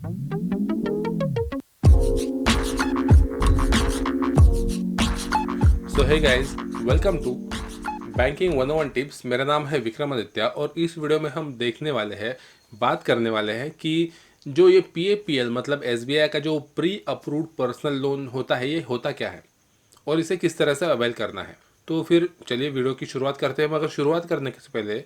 So hey guys, welcome to banking 101 tips. मेरा नाम है विक्रम आदित्य और इस वीडियो में हम देखने वाले हैं, बात करने वाले हैं कि जो ये पीएपीएल मतलब एसबीआई का जो प्री अप्रूव्ड पर्सनल लोन होता है, ये होता क्या है और इसे किस तरह से अवेल करना है। तो फिर चलिए वीडियो की शुरुआत करते हैं। मगर शुरुआत करने से पहले,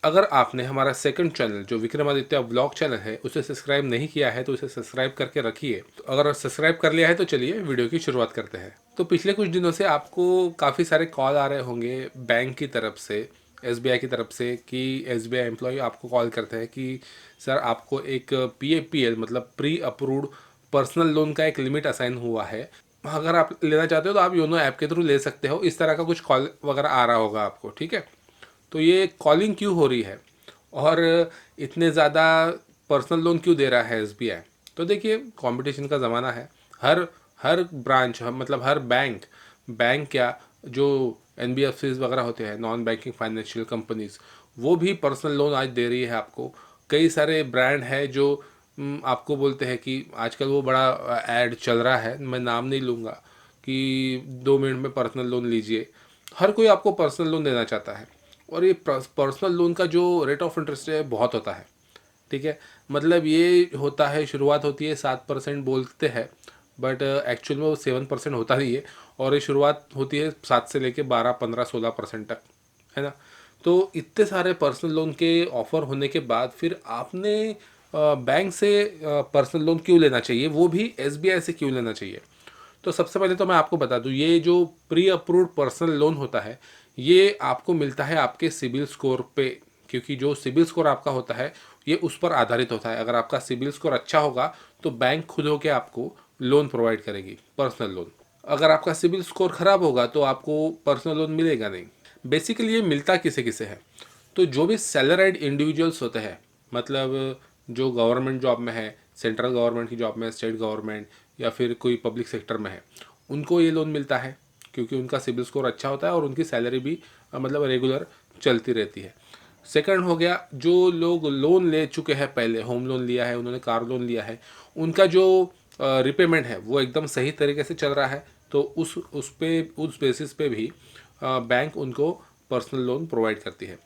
अगर आपने हमारा सेकंड चैनल जो विक्रमादित्य ब्लॉग चैनल है उसे सब्सक्राइब नहीं किया है तो उसे सब्सक्राइब करके रखिए। तो अगर सब्सक्राइब कर लिया है तो चलिए वीडियो की शुरुआत करते हैं। तो पिछले कुछ दिनों से आपको काफ़ी सारे कॉल आ रहे होंगे बैंक की तरफ से, एसबीआई की तरफ से, कि एसबीआई एम्प्लॉय आपको कॉल करते हैं कि सर आपको एक पीएपीएल मतलब प्री अप्रूव्ड पर्सनल लोन का एक लिमिट असाइन हुआ है, अगर आप लेना चाहते हो तो आप योनो ऐप के थ्रू ले सकते हो। इस तरह का कुछ कॉल वगैरह आ रहा होगा आपको, ठीक है। तो ये कॉलिंग क्यों हो रही है और इतने ज़्यादा पर्सनल लोन क्यों दे रहा है एसबीआई? तो देखिए, कंपटीशन का ज़माना है। हर हर ब्रांच मतलब हर बैंक क्या, जो एनबीएफसीज वगैरह होते हैं, नॉन बैंकिंग फाइनेंशियल कंपनीज, वो भी पर्सनल लोन आज दे रही है आपको। कई सारे ब्रांड है जो आपको बोलते हैं कि आजकल वो बड़ा ऐड चल रहा है, मैं नाम नहीं लूँगा, कि 2 मिनट में पर्सनल लोन लीजिए। हर कोई आपको पर्सनल लोन देना चाहता है और ये पर्सनल लोन का जो रेट ऑफ इंटरेस्ट है बहुत होता है, ठीक है। मतलब ये होता है, शुरुआत होती है 7% बोलते हैं, बट एक्चुअल में वो 7% होता नहीं है। और ये शुरुआत होती है 7 से लेके 12, 15, 16% तक, है ना। तो इतने सारे पर्सनल लोन के ऑफर होने के बाद फिर आपने बैंक से पर्सनल लोन क्यों लेना चाहिए, वो भी एसबीआई से क्यों लेना चाहिए? तो सबसे पहले तो मैं आपको बता दूं, ये जो प्री अप्रूव्ड पर्सनल लोन होता है ये आपको मिलता है आपके सिबिल स्कोर पे, क्योंकि जो सिबिल स्कोर आपका होता है ये उस पर आधारित होता है। अगर आपका सिबिल स्कोर अच्छा होगा तो बैंक खुद होकर आपको लोन प्रोवाइड करेगी, पर्सनल लोन। अगर आपका सिबिल स्कोर खराब होगा तो आपको पर्सनल लोन मिलेगा नहीं। बेसिकली ये मिलता किसे किसे है? तो जो भी सैलराइड इंडिविजुअल्स होते हैं, मतलब जो गवर्नमेंट जॉब में है, सेंट्रल गवर्नमेंट की जॉब में, स्टेट गवर्नमेंट या फिर कोई पब्लिक सेक्टर में है, उनको ये लोन मिलता है क्योंकि उनका सिबिल स्कोर अच्छा होता है और उनकी सैलरी भी मतलब रेगुलर चलती रहती है। सेकंड हो गया, जो लोग लोन ले चुके हैं, पहले होम लोन लिया है, उन्होंने कार लोन लिया है, उनका जो रिपेमेंट है वो एकदम सही तरीके से चल रहा है, तो उस बेसिस पे भी बैंक उनको पर्सनल लोन प्रोवाइड करती है।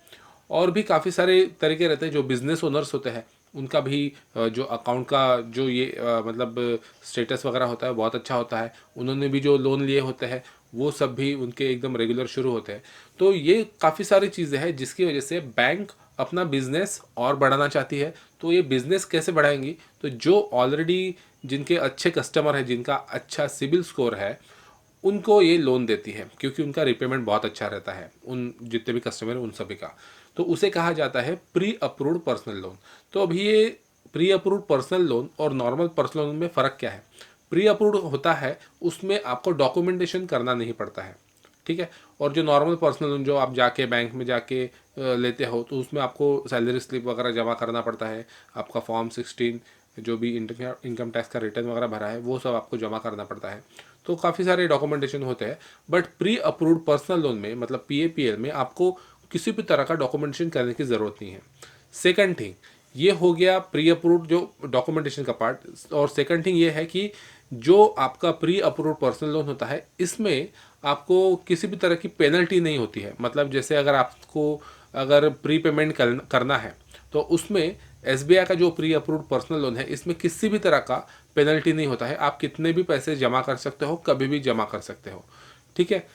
और भी काफ़ी सारे तरीके रहते हैं। जो बिजनेस ओनर्स होते हैं उनका भी जो अकाउंट का जो ये मतलब स्टेटस वगैरह होता है बहुत अच्छा होता है, उन्होंने भी जो लोन लिए होते हैं वो सब भी उनके एकदम रेगुलर शुरू होते हैं। तो ये काफ़ी सारी चीज़ें हैं जिसकी वजह से बैंक अपना बिजनेस और बढ़ाना चाहती है। तो ये बिजनेस कैसे बढ़ाएंगी? तो जो ऑलरेडी जिनके अच्छे कस्टमर है, जिनका अच्छा सिबिल स्कोर है, उनको ये लोन देती है क्योंकि उनका रिपेमेंट बहुत अच्छा रहता है, उन जितने भी कस्टमर हैं उन सभी का। तो उसे कहा जाता है प्री अप्रूव्ड पर्सनल लोन। तो अभी ये प्री अप्रूव्ड पर्सनल लोन और नॉर्मल पर्सनल लोन में फ़र्क क्या है? प्री अप्रूव्ड होता है उसमें आपको डॉक्यूमेंटेशन करना नहीं पड़ता है, ठीक है। और जो नॉर्मल पर्सनल लोन जो आप जाके बैंक में जाके लेते हो तो उसमें आपको सैलरी स्लिप वगैरह जमा करना पड़ता है, आपका फॉर्म 16 जो भी इनकम टैक्स का रिटर्न वगैरह भरा है वो सब आपको जमा करना पड़ता है। तो काफ़ी सारे डॉक्यूमेंटेशन होते हैं। But pre approved personal loan में मतलब पीएपीएल में आपको किसी भी तरह का डॉक्यूमेंटेशन करने की ज़रूरत नहीं है। सेकंड थिंग, ये हो गया प्री अप्रूव्ड जो डॉक्यूमेंटेशन का पार्ट। और सेकंड थिंग ये है कि जो आपका प्री अप्रूव्ड पर्सनल लोन होता है इसमें आपको किसी भी तरह की पेनल्टी नहीं होती है। मतलब जैसे अगर आपको अगर प्री पेमेंट करना है तो उसमें एसबीआई का जो प्री अप्रूव्ड पर्सनल लोन है इसमें किसी भी तरह का पेनल्टी नहीं होता है। आप कितने भी पैसे जमा कर सकते हो, कभी भी जमा कर सकते हो, ठीक है।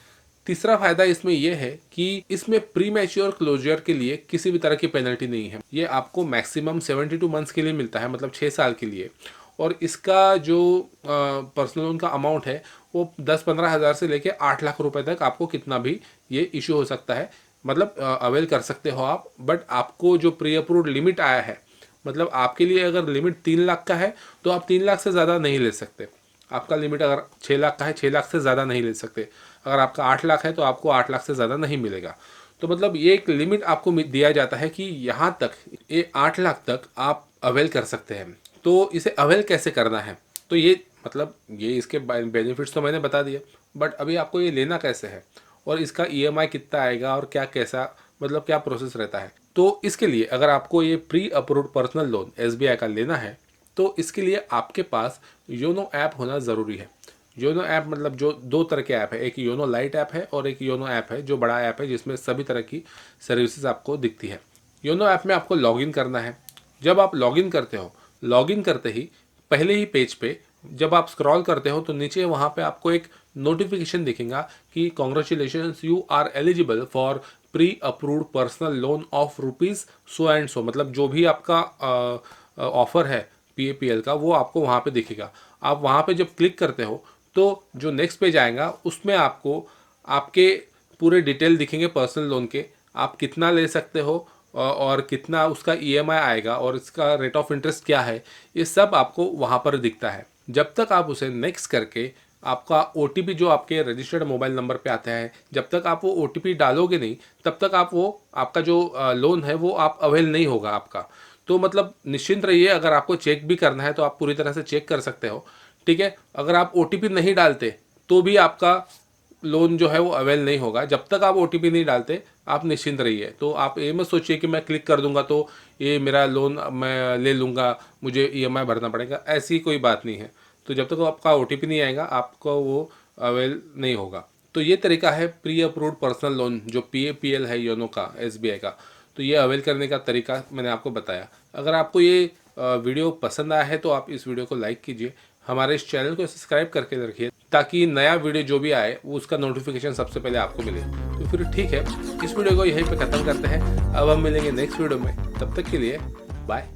तीसरा फायदा इसमें यह है कि इसमें प्री मैच्योर क्लोजर के लिए किसी भी तरह की पेनल्टी नहीं है। ये आपको मैक्सिमम 72 मंथ्स के लिए मिलता है, मतलब 6 साल के लिए। और इसका जो पर्सनल लोन का अमाउंट है वो 10-15 हज़ार से लेके 8 लाख रुपए तक आपको कितना भी ये इशू हो सकता है, मतलब अवेल कर सकते हो आप। बट आपको जो प्री अप्रूव्ड लिमिट आया है, मतलब आपके लिए अगर लिमिट 3 लाख का है तो आप 3 लाख से ज़्यादा नहीं ले सकते। आपका लिमिट अगर 6 लाख का है, 6 लाख से ज़्यादा नहीं ले सकते। अगर आपका 8 लाख है तो आपको 8 लाख से ज़्यादा नहीं मिलेगा। तो मतलब ये एक लिमिट आपको दिया जाता है कि यहाँ तक, ये 8 लाख तक आप अवेल कर सकते हैं। तो इसे अवेल कैसे करना है? तो ये मतलब ये इसके बेनिफिट्स तो मैंने बता दिए, बट अभी आपको ये लेना कैसे है और इसका ईएमआई कितना आएगा और क्या कैसा मतलब क्या प्रोसेस रहता है। तो इसके लिए अगर आपको ये pre approved personal loan SBI का लेना है तो इसके लिए आपके पास योनो ऐप होना ज़रूरी है। योनो ऐप मतलब जो दो तरह के ऐप है, एक योनो लाइट ऐप है और एक योनो ऐप है जो बड़ा ऐप है जिसमें सभी तरह की सर्विसेज आपको दिखती है। योनो ऐप में आपको लॉगिन करना है। जब आप लॉगिन करते हो, लॉगिन करते ही पहले ही पेज पे जब आप स्क्रॉल करते हो तो नीचे वहाँ पे आपको एक नोटिफिकेशन दिखेगा कि congratulations you are eligible for pre approved personal loan of rupees so and so, मतलब जो भी आपका ऑफर है PAPL का वो आपको वहाँ पे दिखेगा। आप वहाँ पे जब क्लिक करते हो तो जो नेक्स्ट पेज आएगा उसमें आपको आपके पूरे डिटेल दिखेंगे पर्सनल लोन के, आप कितना ले सकते हो और कितना उसका EMI आएगा और इसका रेट ऑफ इंटरेस्ट क्या है, ये सब आपको वहाँ पर दिखता है। जब तक आप उसे नेक्स्ट करके आपका OTP जो आपके रजिस्टर्ड मोबाइल नंबर पे आता है, जब तक आप वो OTP डालोगे नहीं तब तक आप वो आपका जो लोन है वो आप अवेल नहीं होगा आपका। तो मतलब निश्चिंत रहिए, अगर आपको चेक भी करना है तो आप पूरी तरह से चेक कर सकते हो, ठीक है। अगर आप OTP नहीं डालते तो भी आपका लोन जो है वो अवेल नहीं होगा। जब तक आप OTP नहीं डालते आप निश्चिंत रहिए। तो आप ये मत सोचिए कि मैं क्लिक कर दूंगा तो ये मेरा लोन मैं ले लूँगा, मुझे EMI भरना पड़ेगा, ऐसी कोई बात नहीं है। तो जब तक आपका OTP नहीं आएगा आपको वो अवेल नहीं होगा। तो ये तरीका है प्री अप्रूव्ड पर्सनल लोन जो PAPL है योनो का, SBI का। तो ये अवेल करने का तरीका मैंने आपको बताया। अगर आपको ये वीडियो पसंद आया है तो आप इस वीडियो को लाइक कीजिए, हमारे इस चैनल को सब्सक्राइब करके रखिए ताकि नया वीडियो जो भी आए वो उसका नोटिफिकेशन सबसे पहले आपको मिले। तो फिर ठीक है, इस वीडियो को यहीं पे ख़त्म करते हैं। अब हम मिलेंगे नेक्स्ट वीडियो में, तब तक के लिए बाय।